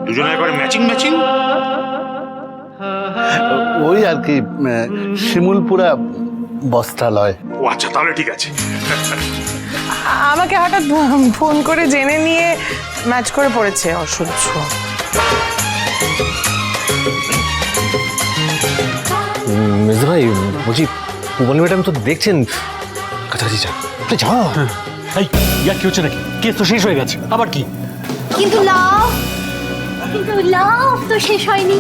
দুজনে একবারে matching matching. ওই আর কি, শিমুলপুরা বস্ত্রালয়। ও আচ্ছা, তাহলে ঠিক আছে। আমাকে হঠাৎ ফোন করে জেনে নিয়ে ম্যাচ করে পড়েছে, অসহ্য। মেজদা ভাই, বলছি পুবালি ম্যাডাম তো দেখছেন, কাছাকাছি যা, যা। এই ইয়া কি হচ্ছে নাকি? কেস তো শেষ হয়ে গেছে, আবার কি? কিন্তু লাভ তো শেষ হয়নি।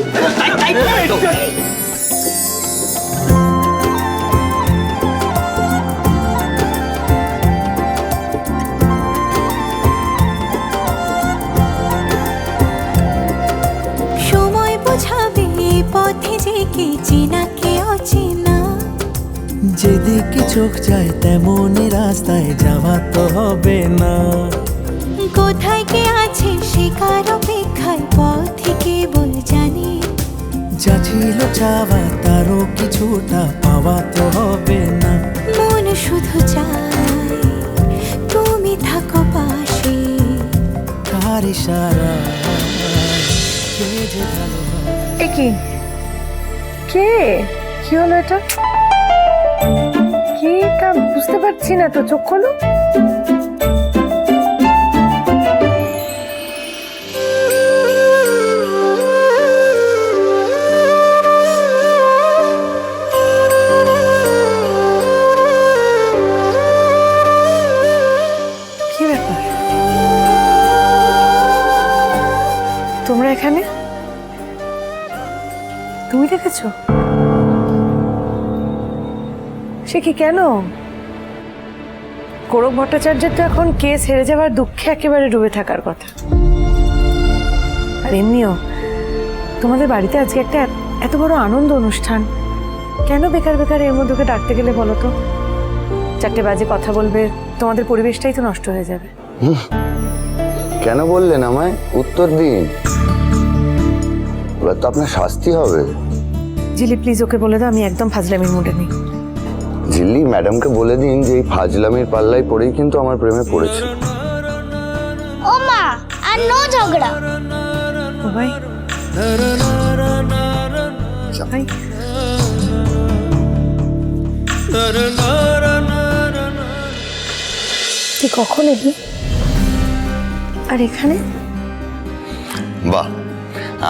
সময় বোঝাবে পথে যে কে চেনা কে অচেনা। যেদিকে চোখ যায় তেমনই রাস্তায় যাওয়া তো হবে না। কোথায় কে আছে সে কার অপেক্ষায় পথে কেবল জানে। যা ছিল চাওয়া তারও কিছুটা পাওয়া তো হবে না। মন শুধু চায় তুমি থাকো পাশে। কার ইশারা কে যে ভালোবাসে। কি কে, কি হলো এটা? কি তা বুঝতে পারছি না তো, চোখ খোলো। কি ব্যাপার, তোমরা এখানে? তুমি দেখেছো? সে কি, কেন? গোরখ ভট্টাচার্যের তো এখন কেস হেরে যাওয়ার দুঃখে একেবারে ডুবে থাকার কথা। আর এমনিও তোমাদের বাড়িতে আজকে একটা এত বড় আনন্দ অনুষ্ঠান, কেন বেকার বেকার এর মধ্যে ওকে ডাকতে গেলে বলো তো? 4টে বাজে কথা বলবে, তোমাদের পরিবেশটাই তো নষ্ট হয়ে যাবে। কেন বললেন আমায়? উত্তর দিন, এবার তো আপনার শাস্তি হবে। জিলি প্লিজ ওকে বলে দাও আমি একদম ফাজলামির মুডে নেই। ঝিল্লি, ম্যাডামকে বলে দিন যে এই ফাজলামির পাল্লায় পড়েই কিন্তু আমার প্রেমে পড়েছে। ও মা, আর নো ঝগড়া। ও ভাই, ভাই তুই কখন এলি? আর এখানে? বাহ,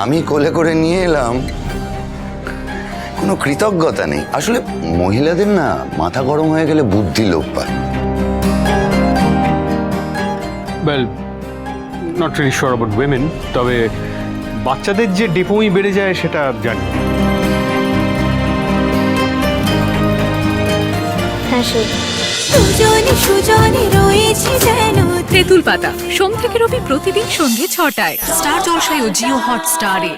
আমি কোলে করে নিয়ে এলাম, কোনো কৃতজ্ঞতা নেই। আসলে মহিলাদের না মাথা গরম হয়ে গেলে বুদ্ধি লোপ পায়। Well, not really sure about women, তবে বাচ্চাদের যে ডেপোই বেড়ে যায় সেটা জানি। হ্যাঁ, সুজনে রয়েছে যেন তেঁতুল পাতা, সোম থেকে রবি প্রতিদিন সন্ধ্যে 6টায় স্টার জলসায় ও জিও হটস্টারে।